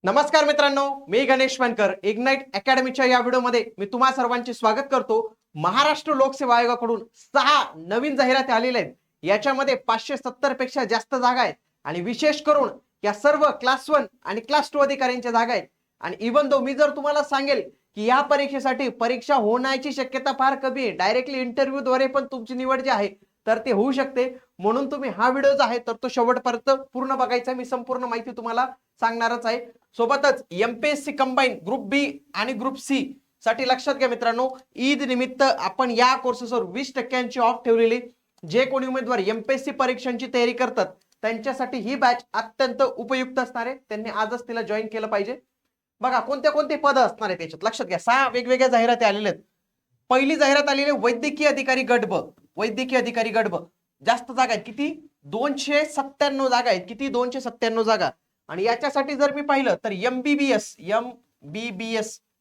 नमस्कार मित्रांनो, मी गणेश वानकर इग्नाइट अकॅडमीच्या या व्हिडिओमध्ये मी तुम्हा सर्वांचे स्वागत करतो। महाराष्ट्र लोकसेवा आयोगाकडून 6 नवीन जाहिराती आलेल्या आहेत। याच्यामध्ये 570 पेक्षा जास्त जागा आहेत आणि विशेष करून या सर्व क्लास 1 आणि क्लास 2 अधिकाऱ्यांच्या जागा आहेत। आणि इवन दो मी जर तुम्हाला सांगेल की या परीक्षेसाठी परीक्षा होण्याची शक्यता फार कमी आहे, डायरेक्टली इंटरव्ह्यू द्वारे पण तुमची निवड जी आहे तर ते होऊ शकते। म्हणून तुम्ही हा व्हिडिओ जो आहे तर तो शेवटपर्यंत पूर्ण बघायचा, मी संपूर्ण माहिती तुम्हाला सांगणारच आहे। सोबतच एमपीएससी कंबाईन ग्रुप बी आणि ग्रुप सी साठी लक्षात घ्या मित्रांनो, ईद निमित्त आपण या कोर्सेसवर 20% ऑफ ठेवलेली। जे कोणी उमेदवार एमपीएससी परीक्षांची तयारी करतात त्यांच्यासाठी ही बॅच अत्यंत उपयुक्त असणार आहे, त्यांनी आजच तिला जॉईन केलं पाहिजे। बघा कोणते कोणते पद असणार आहे त्याच्यात लक्षात घ्या। 6 वेगवेगळ्या जाहिराती आलेल्या आहेत। पहिली जाहिरात आलेली आहे वैद्यकीय अधिकारी गट ब। वैद्यकीय अधिकारी गट ब जास्त जागा आहेत, किती 297 जागा आहेत, किती 297 जागा। आणि याच्यासाठी जर मी पाहिलं तर एमबीबीएस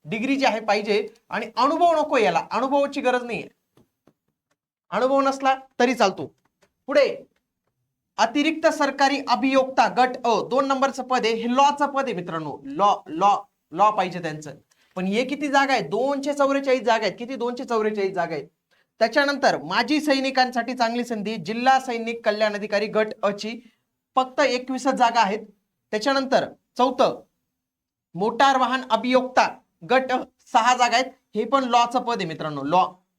डिग्री जी आहे पाहिजे आणि अनुभव नको, याला अनुभवाची गरज नाहीये, अनुभव नसला तरी चालतो। पुढे अतिरिक्त सरकारी अभियोक्ता गट अ 2 नंबरचं पद आहे, हे लॉचं पद आहे मित्रांनो, लॉ लॉ लॉ पाहिजे त्यांचं। पण हे किती जागा आहेत, 244 जागा आहेत, किती 244 जागा आहेत। त्याच्यानंतर माजी सैनिकांसाठी चांगली संधी, जिल्हा सैनिक कल्याण अधिकारी गट अ ची फक्त 21 जागा आहेत। त्याच्यानंतर चौथं मोटार वाहन अभियोक्ता गट 6 जागा आहेत, हे पण लॉचं पद आहे मित्रांनो,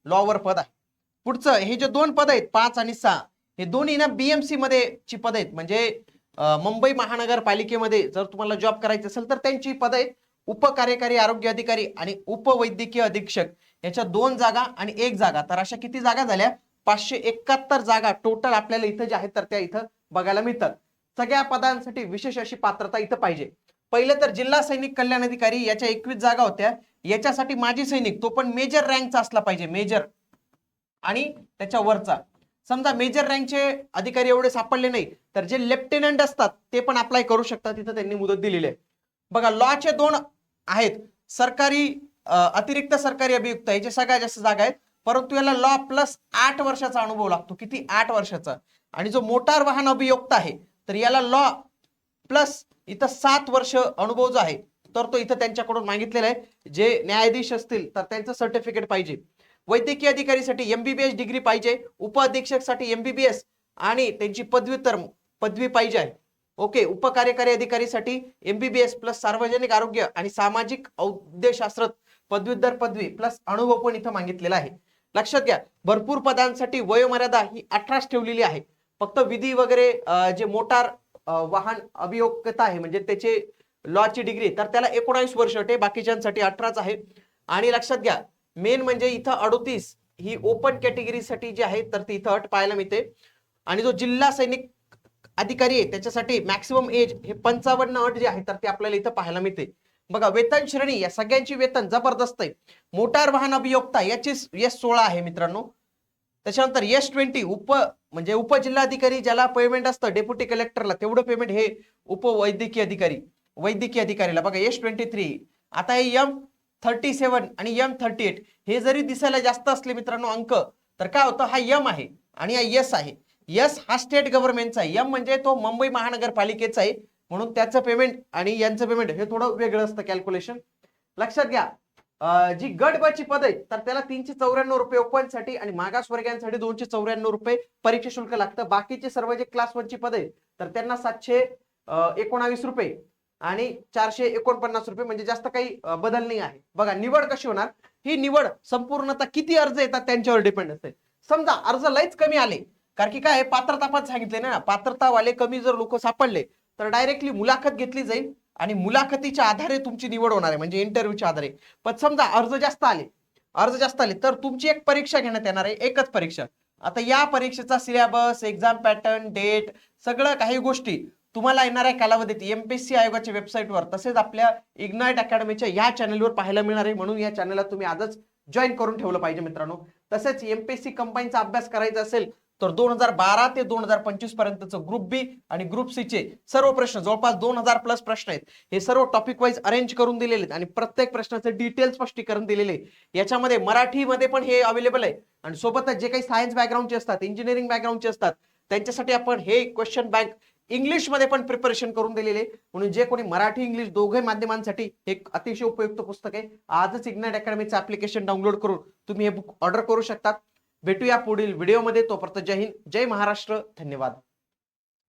लॉवर पद आहे। पुढचं हे जे 2 पद आहेत 5 आणि 6 हे दोन्ही ना बीएमसी मध्ये ची पद आहेत, म्हणजे मुंबई महानगरपालिकेमध्ये जर तुम्हाला जॉब करायचं असेल तर त्यांची पद आहेत। उपकार्यकारी आरोग्य अधिकारी आणि उपवैद्यकीय अधीक्षक याच्या 2 जागा आणि 1 जागा, तर अशा किती जागा झाल्या 571 जागा टोटल आपल्याला इथं जे आहेत तर त्या इथं बघायला मिळतात। सगळ्या पदांसाठी विशेष अशी पात्रता इथं पाहिजे। पहिलं तर जिल्हा सैनिक कल्याण अधिकारी याच्या 21 जागा होत्या, याच्यासाठी माजी सैनिक तो पण मेजर रँकचा असला पाहिजे, मेजर आणि त्याच्या वरचा। समजा मेजर रँकचे अधिकारी एवढे सापडले नाही तर जे लेफ्टनंट असतात ते पण अप्लाय करू शकतात, तिथं त्यांनी मुदत दिलेली आहे। बघा लॉचे 2 आहेत, सरकारी अतिरिक्त सरकारी अभियुक्त याचे सगळ्यात जास्त जागा आहेत, परंतु याला लॉ प्लस 8 वर्षाचा अनुभव लागतो, किती 8 वर्षाचा। आणि जो मोटार वाहन अभियोक्त आहे तर याला लॉ प्लस इथं 7 वर्ष अनुभव जो आहे तर तो इथं त्यांच्याकडून मागितलेला आहे। जे न्यायाधीश असतील तर त्यांचं सर्टिफिकेट पाहिजे। वैद्यकीय अधिकारीसाठी एमबीबीएस डिग्री पाहिजे, उपअधीक्षकसाठी एमबीबीएस आणि त्यांची पदव्युत्तर पदवी पाहिजे आहे। ओके, उपकार्यकारी अधिकारीसाठी एमबीबीएस प्लस सार्वजनिक आरोग्य आणि सामाजिक औद्योगशास्त्र पदवीधर पदवी प्लस अनुभव पण इथं मागितलेला आहे। लक्षात घ्या भरपूर पदांसाठी वयोमर्यादा ही 18 ठेवलेली आहे। फक्त विधी वगैरे जे मोटार वाहन अभियोक्ता आहे म्हणजे त्याचे लॉची डिग्री तर त्याला 19 वर्ष आहे, बाकीच्यांसाठी 18च आहे। आणि लक्षात घ्या मेन म्हणजे इथं 38 ही ओपन कॅटेगरीसाठी जी आहे तर ती इथं अट पाहायला मिळते। आणि जो जिल्हा सैनिक अधिकारी आहे त्याच्यासाठी मॅक्सिमम एज हे 55 अट जी आहे तर ते आपल्याला इथं पाहायला मिळते। बघा वेतन श्रेणी या सगळ्यांची वेतन जबरदस्त आहे। मोटार वाहन अभियोक्ता याची S16 आहे मित्रांनो। त्याच्यानंतर S20 म्हणजे उपजिल्हाधिकारी ज्याला पेमेंट असतं डेप्युटी कलेक्टरला तेवढं पेमेंट हे उपवैद्यकीय अधिकारी वैद्यकीय अधिकारीला बघा S23। आता हे M37 आणि M38 हे जरी दिसायला जास्त असले मित्रांनो अंक तर काय होतं, हा M आहे आणि हा S आहे। S हा स्टेट गव्हर्नमेंटचा आहे, M म्हणजे तो मुंबई महानगरपालिकेचा आहे, म्हणून त्याचं पेमेंट आणि यांचं पेमेंट हे थोडं वेगळं असतं कॅल्क्युलेशन। लक्षात घ्या जी गट ब ची पद आहेत तर त्याला 394 रुपये ओपन साठी आणि मागासवर्गीयांसाठी 294 रुपये परीक्षा शुल्क लागतं। बाकीचे सर्व जे क्लास 1 ची पद आहेत तर त्यांना 719 रुपये आणि 449 रुपये, म्हणजे जास्त काही बदल नाही आहे। बघा निवड कशी होणार, ही निवड संपूर्णतः किती अर्ज येतात त्यांच्यावर डिपेंड असते। समजा अर्ज लयच कमी आले, कारण की काय पात्रता पण सांगितले ना, पात्रता वाले कमी जर लोक सापडले तर डायरेक्टली मुलाखत घेतली जाईल आणि मुलाखतीच्या आधारे तुमची निवड होणार आहे, म्हणजे इंटरव्ह्यूच्या आधारे। पण समजा अर्ज जास्त आले तर तुमची एक परीक्षा घेण्यात येणार आहे, एकच परीक्षा। आता या परीक्षेचा सिलेबस, एक्झाम पॅटर्न, डेट सगळं काही गोष्टी तुम्हाला येणाऱ्या कालावधीत एमपीएससी आयोगाच्या वेबसाईटवर तसेच आपल्या इग्नाइट अकॅडमीच्या या चॅनलवर पाहायला मिळणार आहे, म्हणून या चॅनलला तुम्ही आजच जॉईन करून ठेवलं पाहिजे मित्रांनो। तसेच एमपीएससी कंबाईनचा अभ्यास करायचा असेल तर 2012 ते 2025 पर्यंतचं ग्रुप बी आणि ग्रुप सी चे सर्व प्रश्न जवळपास 2000 प्लस प्रश्न आहेत, हे सर्व टॉपिक वाईज अरेंज करून दिलेले आहेत आणि प्रत्येक प्रश्नाचे डिटेल स्पष्टीकरण दिलेले आहे। याच्यामध्ये मराठीमध्ये पण हे अवेलेबल आहे आणि सोबतच जे काही सायन्स बॅकग्राऊंडचे असतात, इंजिनिअरिंग बॅकग्राऊंडचे असतात त्यांच्यासाठी आपण हे क्वेश्चन बँक इंग्लिश मध्ये पण प्रिपरेशन करून दिलेले, म्हणून जे कोणी मराठी इंग्लिश दोघे माध्यमांसाठी एक अतिशय उपयुक्त पुस्तक आहे. आजच इग्नाइट अकॅडमीचं ऍप्लिकेशन डाउनलोड करून तुम्ही हे बुक ऑर्डर करू शकता. भेटूया पुढील व्हिडिओमध्ये. तोपर्यंत जय हिंद, जय महाराष्ट्र, धन्यवाद.